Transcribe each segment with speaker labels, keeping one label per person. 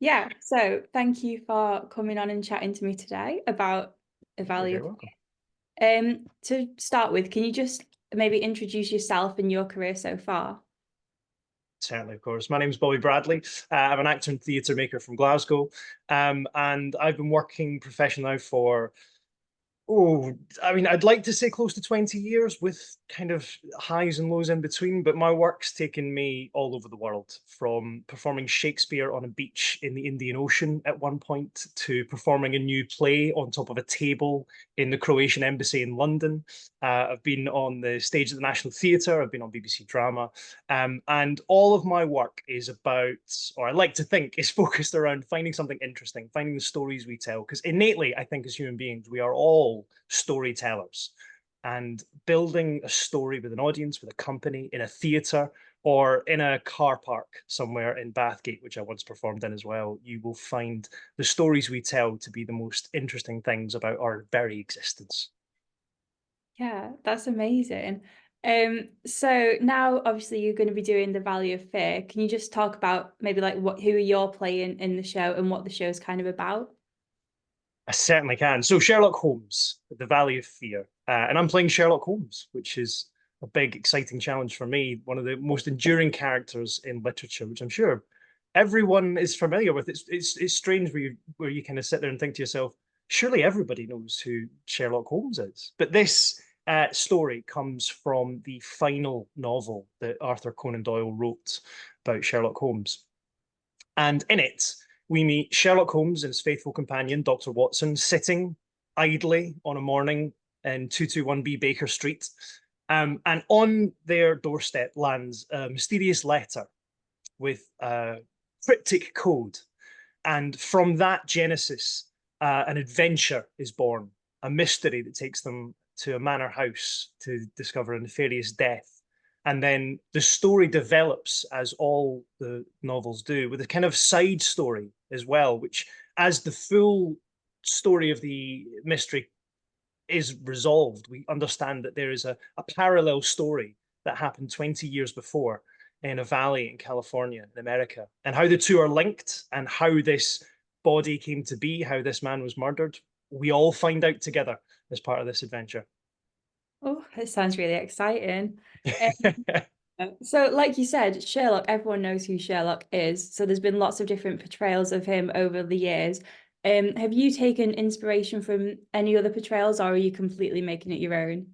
Speaker 1: Yeah, so thank you for coming on and chatting to me today about the
Speaker 2: You're
Speaker 1: value
Speaker 2: very
Speaker 1: of
Speaker 2: welcome.
Speaker 1: to start with, can you just maybe introduce yourself and your career so far?
Speaker 2: Certainly, of course. My name is Bobby Bradley. I'm an actor and theatre maker from Glasgow, and I've been working professionally now for I'd like to say close to 20 years with kind of highs and lows in between, but my work's taken me all over the world, from performing Shakespeare on a beach in the Indian Ocean at one point to performing a new play on top of a table in the Croatian embassy in London. I've been on the stage at the National Theatre, I've been on BBC Drama, and all of my work is about, or I like to think, is focused around finding something interesting, finding the stories we tell. Because innately, I think as human beings, we are all storytellers. And building a story with an audience, with a company, in a theatre, or in a car park somewhere in Bathgate, which I once performed in as well, you will find the stories we tell to be the most interesting things about our very existence.
Speaker 1: Yeah, that's amazing. So now obviously you're going to be doing the Valley of Fear. Can you just talk about maybe like what who you're playing in the show and what the show's kind of about?
Speaker 2: I certainly can. So Sherlock Holmes, The Valley of Fear, and I'm playing Sherlock Holmes, which is a big, exciting challenge for me. One of the most enduring characters in literature, which I'm sure everyone is familiar with. It's strange where you kind of sit there and think to yourself, surely everybody knows who Sherlock Holmes is. But this story comes from the final novel that Arthur Conan Doyle wrote about Sherlock Holmes. And in it, we meet Sherlock Holmes and his faithful companion, Dr. Watson, sitting idly on a morning in 221B Baker Street. And on their doorstep lands a mysterious letter with a cryptic code. And from that genesis, an adventure is born, a mystery that takes them to a manor house to discover a nefarious death. And then the story develops, as all the novels do, with a kind of side story as well, which, as the full story of the mystery is resolved, we understand that there is a parallel story that happened 20 years before in a valley in California, in America, and how the two are linked and how this body came to be, how this man was murdered. We all find out together as part of this adventure.
Speaker 1: Oh, it sounds really exciting. So, like you said, Sherlock, everyone knows who Sherlock is. So, there's been lots of different portrayals of him over the years. Have you taken inspiration from any other portrayals, or are you completely making it your own?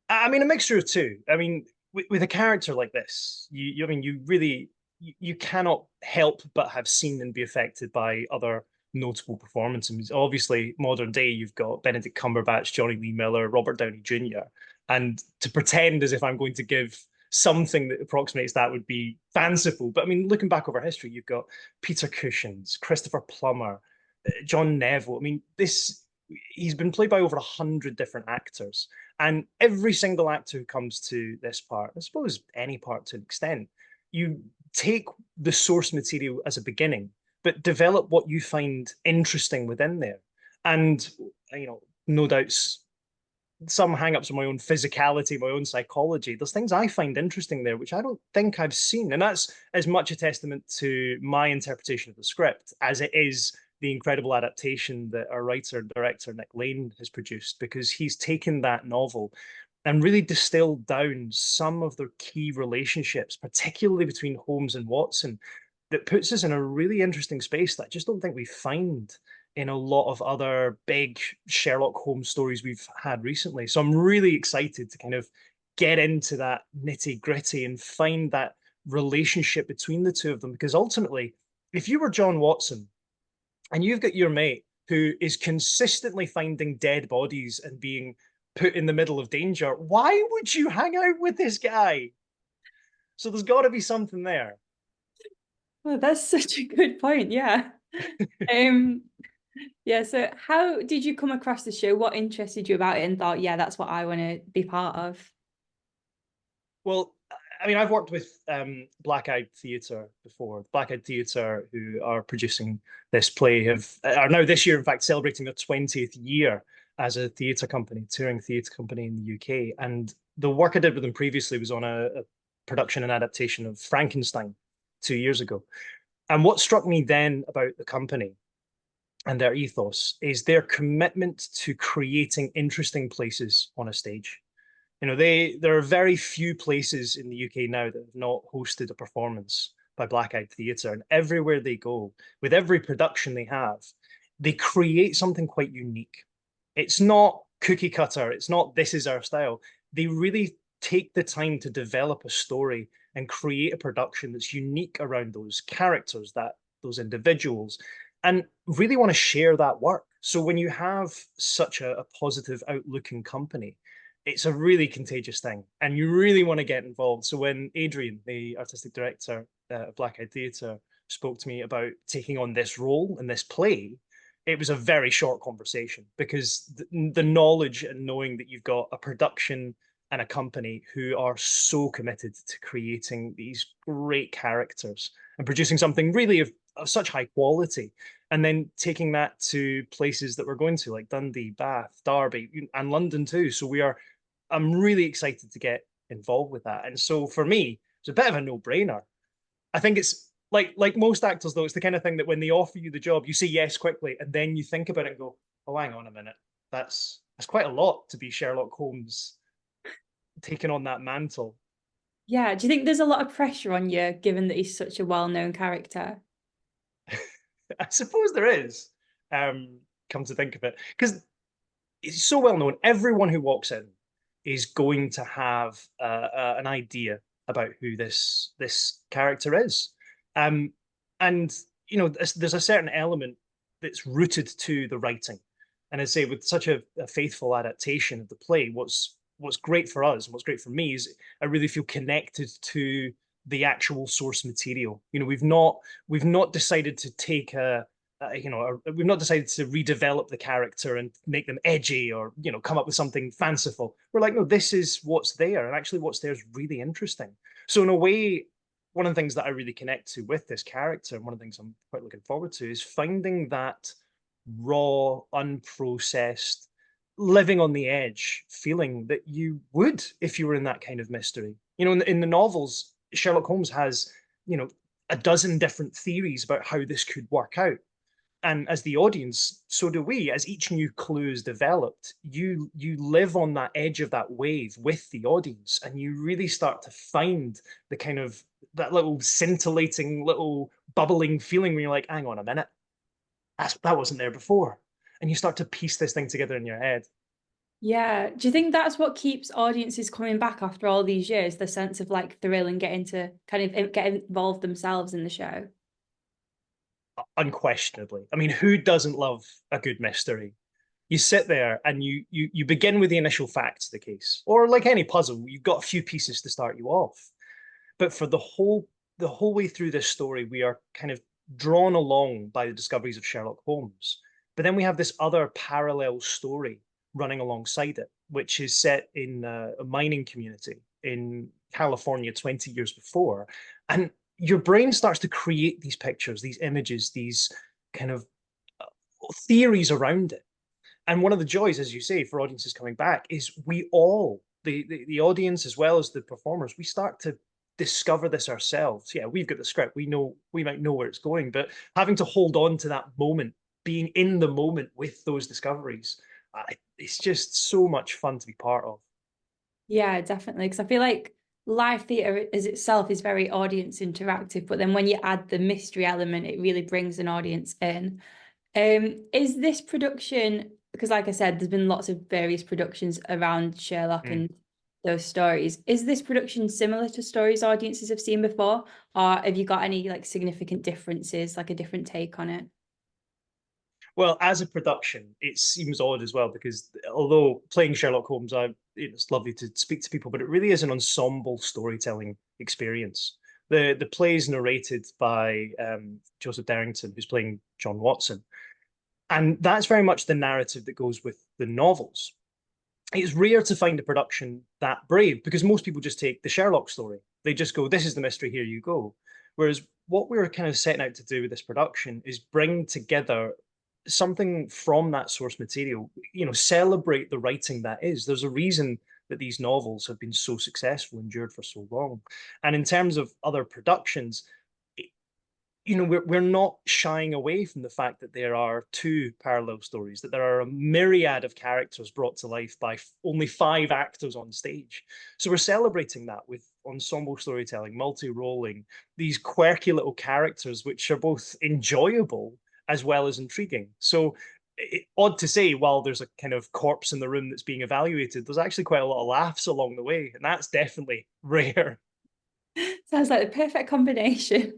Speaker 2: I mean, a mixture of two. I mean, with a character like this, I mean, you really, you cannot help but have seen and be affected by other notable performances. Obviously, modern day, you've got Benedict Cumberbatch, Johnny Lee Miller, Robert Downey Jr., and to pretend as if I'm going to give something that approximates that would be fanciful. But I mean, looking back over history, you've got Peter Cushing's, Christopher Plummer, John Neville. I mean, this he's been played by over 100 different actors, and every single actor who comes to this part, I suppose any part to an extent, you take the source material as a beginning, but develop what you find interesting within there. And, no doubts, some hang-ups on my own physicality, my own psychology. There's things I find interesting there, which I don't think I've seen. And that's as much a testament to my interpretation of the script as it is the incredible adaptation that our writer and director Nick Lane has produced, because he's taken that novel and really distilled down some of their key relationships, particularly between Holmes and Watson, that puts us in a really interesting space that I just don't think we find in a lot of other big Sherlock Holmes stories we've had recently. So I'm really excited to kind of get into that nitty gritty and find that relationship between the two of them. Because ultimately, if you were John Watson and you've got your mate who is consistently finding dead bodies and being put in the middle of danger, why would you hang out with this guy? So there's got to be something there.
Speaker 1: Well, that's such a good point. Yeah. Um, yeah. So, how did you come across the show? What interested you about it and thought, yeah, that's what I want to be part of?
Speaker 2: Well, I mean, I've worked with Blackeyed Theatre before. Blackeyed Theatre, who are producing this play, are now this year, in fact, celebrating their 20th year as a theatre company, touring theatre company in the UK. And the work I did with them previously was on a production and adaptation of Frankenstein 2 years ago. And what struck me then about the company and their ethos is their commitment to creating interesting places on a stage. There are very few places in the UK now that have not hosted a performance by Blackeyed Theatre, and everywhere they go, with every production they have, they create something quite unique. It's not cookie cutter, it's not this is our style. They really take the time to develop a story and create a production that's unique around those characters, that those individuals, and really want to share that work. So when you have such a positive outlooking company, it's a really contagious thing, and you really want to get involved. So when Adrian, the artistic director of Blackeyed Theatre, spoke to me about taking on this role in this play, it was a very short conversation, because the knowledge and knowing that you've got a production and a company who are so committed to creating these great characters and producing something really of such high quality, and then taking that to places that we're going to, like Dundee, Bath, Derby, and London too. I'm really excited to get involved with that. And so for me, it's a bit of a no-brainer. I think it's like most actors, though, it's the kind of thing that when they offer you the job, you say yes quickly, and then you think about it and go, oh, hang on a minute. That's quite a lot to be Sherlock Holmes taking on that mantle.
Speaker 1: Yeah, do you think there's a lot of pressure on you, given that he's such a well-known character?
Speaker 2: I suppose there is, come to think of it, because it's so well known. Everyone who walks in is going to have an idea about who this character is, and there's a certain element that's rooted to the writing. And I say, with such a faithful adaptation of the play, what's great for us and what's great for me is I really feel connected to the actual source material. We've not decided to take we've not decided to redevelop the character and make them edgy, or come up with something fanciful. We're like, no, this is what's there, and actually what's there is really interesting. So in a way, one of the things that I really connect to with this character, and one of the things I'm quite looking forward to, is finding that raw, unprocessed, living on the edge feeling that you would if you were in that kind of mystery. In the novels, Sherlock Holmes has, a dozen different theories about how this could work out. And as the audience, so do we. As each new clue is developed, you live on that edge of that wave with the audience, and you really start to find the kind of that little scintillating, little bubbling feeling where you're like, hang on a minute, that wasn't there before. And you start to piece this thing together in your head.
Speaker 1: Yeah. Do you think that's what keeps audiences coming back after all these years? The sense of like thrill and getting to kind of get involved themselves in the show?
Speaker 2: Unquestionably. I mean, who doesn't love a good mystery? You sit there and you begin with the initial facts of the case, or like any puzzle, you've got a few pieces to start you off. But for the whole way through this story, we are kind of drawn along by the discoveries of Sherlock Holmes. But then we have this other parallel story running alongside it, which is set in a mining community in California 20 years before. And your brain starts to create these pictures, these images, these kind of theories around it. And one of the joys, as you say, for audiences coming back is we all, the audience as well as the performers, we start to discover this ourselves. Yeah, we've got the script, we might know where it's going, but having to hold on to that moment, being in the moment with those discoveries, it's just so much fun to be part of.
Speaker 1: Yeah, definitely. Because I feel like live theatre as itself is very audience interactive, but then when you add the mystery element, it really brings an audience in. Is this production, because like I said, there's been lots of various productions around Sherlock
Speaker 2: Mm.
Speaker 1: and those stories. Is this production similar to stories audiences have seen before? Or have you got any like significant differences, like a different take on it?
Speaker 2: Well, as a production, it seems odd as well, because although playing Sherlock Holmes, it's lovely to speak to people, but it really is an ensemble storytelling experience. The play is narrated by Joseph Derrington, who's playing John Watson, and that's very much the narrative that goes with the novels. It's rare to find a production that brave, because most people just take the Sherlock story. They just go, this is the mystery, here you go. Whereas what we're kind of setting out to do with this production is bring together something from that source material, celebrate the writing that is. There's a reason that these novels have been so successful, endured for so long. And in terms of other productions, we're not shying away from the fact that there are two parallel stories, that there are a myriad of characters brought to life by only 5 actors on stage. So we're celebrating that with ensemble storytelling, multi-rolling, these quirky little characters, which are both enjoyable as well as intriguing. So odd to say, while there's a kind of corpse in the room that's being evaluated, there's actually quite a lot of laughs along the way, and that's definitely rare.
Speaker 1: Sounds like the perfect combination.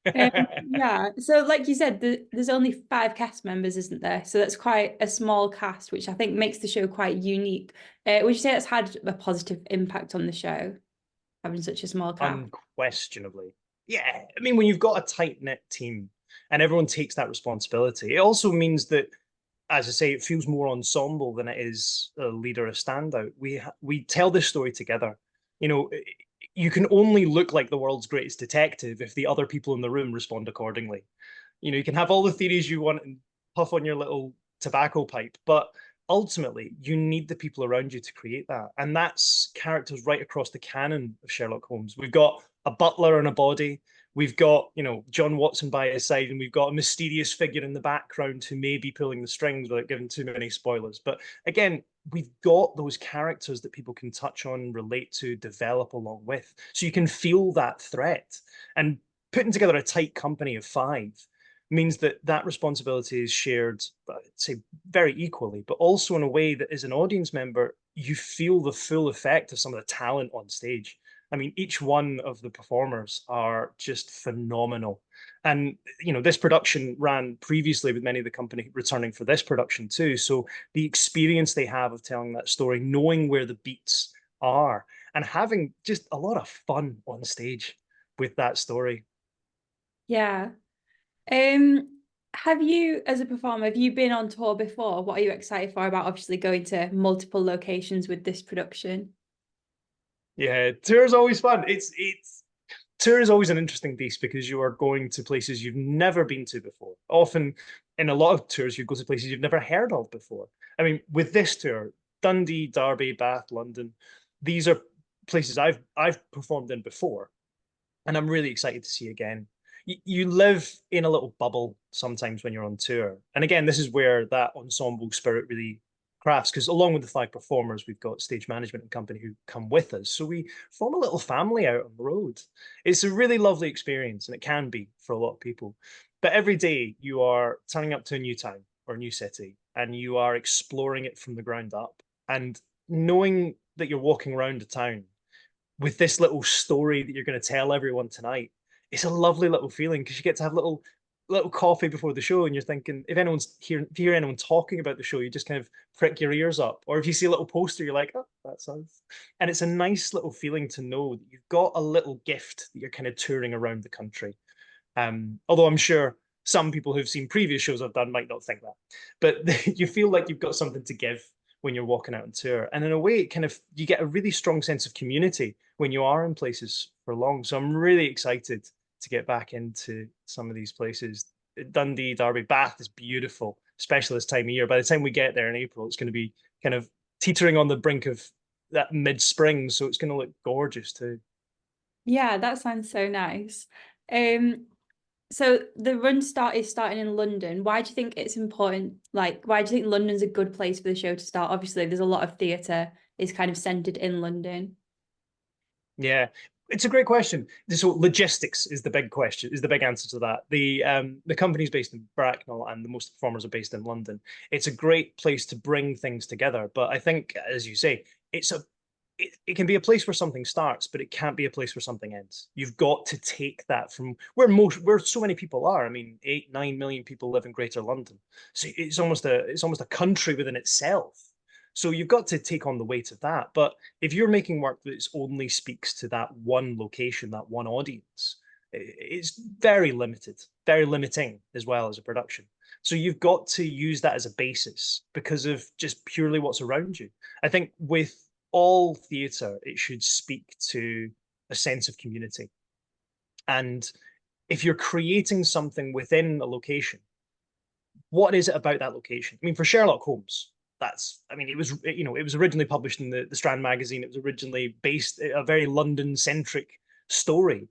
Speaker 1: Yeah, so like you said, there's only 5 cast members, isn't there? So that's quite a small cast, which I think makes the show quite unique. Would you say that's had a positive impact on the show, having such a small cast?
Speaker 2: Unquestionably. Yeah. I mean, when you've got a tight-knit team and everyone takes that responsibility, it also means that, as I say, it feels more ensemble than it is a leader, a standout. We tell this story together. You know, you can only look like the world's greatest detective if the other people in the room respond accordingly. You can have all the theories you want and puff on your little tobacco pipe, but ultimately you need the people around you to create that. And that's characters right across the canon of Sherlock Holmes. We've got a butler and a body. We've got, John Watson by his side, and we've got a mysterious figure in the background who may be pulling the strings without giving too many spoilers. But again, we've got those characters that people can touch on, relate to, develop along with. So you can feel that threat. And putting together a tight company of 5 means that that responsibility is shared, I'd say, very equally, but also in a way that as an audience member, you feel the full effect of some of the talent on stage. I mean, each one of the performers are just phenomenal. And, this production ran previously with many of the company returning for this production too. So the experience they have of telling that story, knowing where the beats are, and having just a lot of fun on stage with that story.
Speaker 1: Yeah. Um, have you, as a performer, have you been on tour before? What are you excited for about obviously going to multiple locations with this production?
Speaker 2: Yeah, tour is always fun. It's tour is always an interesting piece because you are going to places you've never been to before. Often in a lot of tours, you go to places you've never heard of before. I mean, with this tour, Dundee, Derby, Bath, London, these are places I've performed in before, and I'm really excited to see again. You live in a little bubble sometimes when you're on tour. And again, this is where that ensemble spirit really crafts, because along with the 5 performers, we've got stage management and company who come with us. So we form a little family out on the road. It's a really lovely experience, and it can be for a lot of people. But every day you are turning up to a new town or a new city, and you are exploring it from the ground up. And knowing that you're walking around a town with this little story that you're going to tell everyone tonight, it's a lovely little feeling because you get to have little coffee before the show, and you're thinking, if if you hear anyone talking about the show, you just kind of prick your ears up, or if you see a little poster, you're like, oh, that sounds. And it's a nice little feeling to know that you've got a little gift that you're kind of touring around the country. Although I'm sure some people who've seen previous shows I've done might not think that, but you feel like you've got something to give when you're walking out on tour. And in a way, it kind of, you get a really strong sense of community when you are in places for long. So I'm really excited to get back into some of these places. Dundee, Derby, Bath is beautiful, especially this time of year. By the time we get there in April, it's going to be kind of teetering on the brink of that mid-spring, so it's going to look gorgeous too.
Speaker 1: Yeah, that sounds so nice. Um, so the run is starting in London. Why do you think it's important? Like, why do you think London's a good place for the show to start? Obviously, there's a lot of theatre is kind of centered in London.
Speaker 2: Yeah, it's a great question. So logistics is the big question, is the big answer to that. The company's based in Bracknell and the most performers are based in London. It's a great place to bring things together. But I think, as you say, it can be a place where something starts, but it can't be a place where something ends. You've got to take that from where so many people are. I mean, 8, 9 million people live in Greater London, so it's almost a country within itself. So you've got to take on the weight of that. But if you're making work that only speaks to that one location, that one audience, it's very limited, very limiting as well as a production. So you've got to use that as a basis because of just purely what's around you. I think with all theatre, it should speak to a sense of community. And if you're creating something within a location, what is it about that location? I mean, for Sherlock Holmes, it was originally published in the Strand magazine. It was originally based a very London centric story.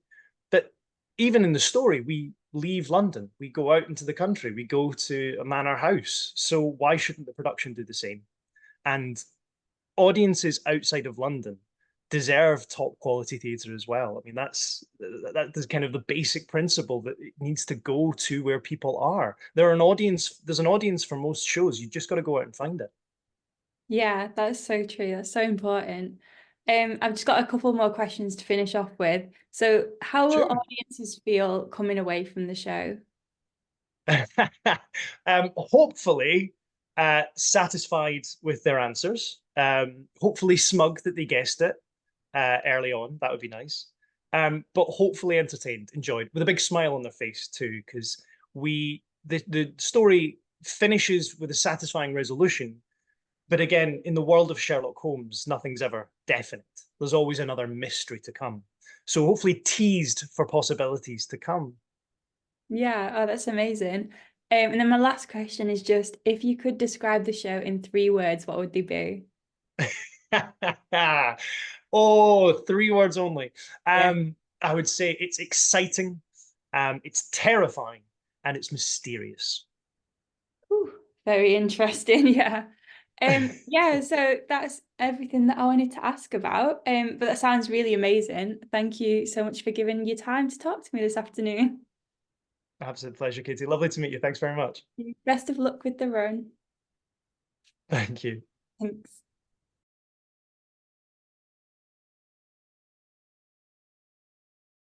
Speaker 2: But even in the story, leave London. We go out into the country. We go to a manor house. So why shouldn't the production do the same? And audiences outside of London deserve top quality theatre as well. I mean, that's kind of the basic principle, that it needs to go to where people are. There's an audience for most shows. You just got to go out and find it.
Speaker 1: Yeah, that's so true. That's so important. I've just got a couple more questions to finish off with. So, how will
Speaker 2: Sure.
Speaker 1: audiences feel coming away from the show?
Speaker 2: Hopefully, satisfied with their answers. Hopefully, smug that they guessed it early on. That would be nice. But hopefully, entertained, enjoyed, with a big smile on their face too, because the story finishes with a satisfying resolution. But again, in the world of Sherlock Holmes, nothing's ever definite. There's always another mystery to come. So hopefully, teased for possibilities to come.
Speaker 1: Yeah, oh, that's amazing. And then my last question is just if you could describe the show in 3 words, what would they be?
Speaker 2: Oh, 3 words only.
Speaker 1: Yeah.
Speaker 2: I would say it's exciting, it's terrifying, and it's mysterious.
Speaker 1: Whew, very interesting. Yeah. Yeah, so that's everything that I wanted to ask about. But that sounds really amazing. Thank you so much for giving your time to talk to me this afternoon.
Speaker 2: Absolute pleasure, Katie. Lovely to meet you. Thanks very much.
Speaker 1: Best of luck with the run.
Speaker 2: Thank you.
Speaker 1: Thanks.